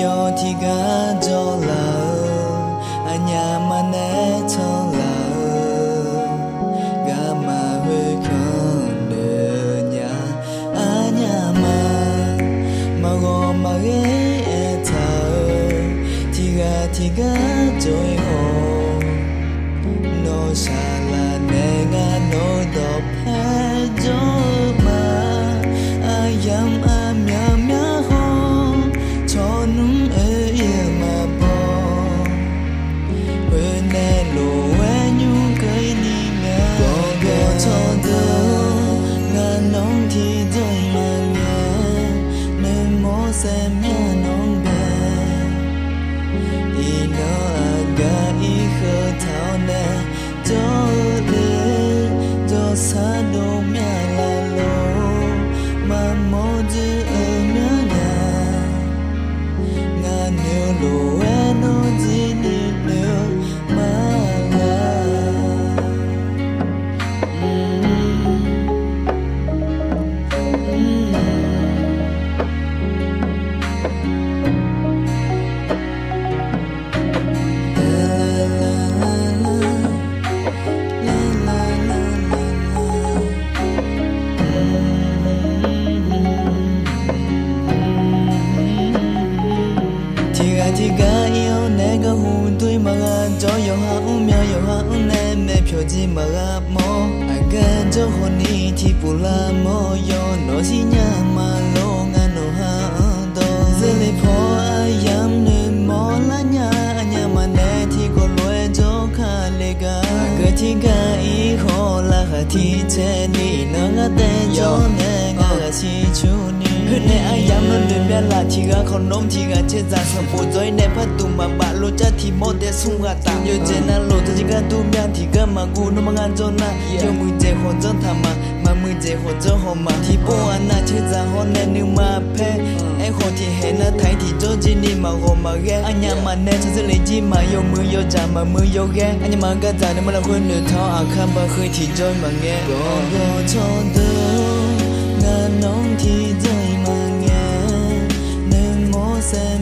yo thì ga cho lỡ anh nhà mà nè cho lỡ ga mà hơi con đời nhà anh nhà mà gò mà ghé thở thì ga trôi hồ nó xa là nè ga nó đọc hết gió mà ai dám am nhảm nhá ho cho nung ơi mà bỏ quên nè lộ quen nhung cây ni ngà bỏ cho đâu ngà nông thì rồi mà nghe nên mó xem nhà nông bè y nó ga y khờ thao nè cho lê cho xa đồ mẹ là lô mà mô dư ở nhớ nhà ngà nếu lô e nó gì đi nếu mà là thì ga yêu nè ga hùn tôi mà ga cho yêu ha nè mẹ phiêu gì mà ga mò ga cho hồn đi thì bù la mò yo nó chỉ nhà mà lo ngà nó ha đó giờ lấy phò ai dám nên mò lá nhà mà nè thì có lối cho khá lê ga thì ga ý khó là thì thế đi nó ga tên cho nè ga chỉ chú nè ai dám nó đừng biết là thì ga không nôm thì ga chết ra sầm bùn rồi nè phát tùng mà bạn lô cha thì mốt để sung ga tạm yêu trên na lô thì ga tu mian thì ga mà gu nó mà ngan cho na yêu mùi dễ hồn chân thầm mà mùi dễ hồn chân hồn mà thì bố anh na chết ra hồn nè nhưng mà phê em hồn thì hết na thấy thì cho chi ni mà gồm mà ghé anh nhà mà nè cho dễ lấy chi mà yêu mưa yêu trà mà mưa yêu ghé anh nhà mà ga già nên mà là khuyên nửa thao à khăm ba khơi thì rồi mà nghe go cho đâu ngàn nông thì rồi mà nghe nên mô xem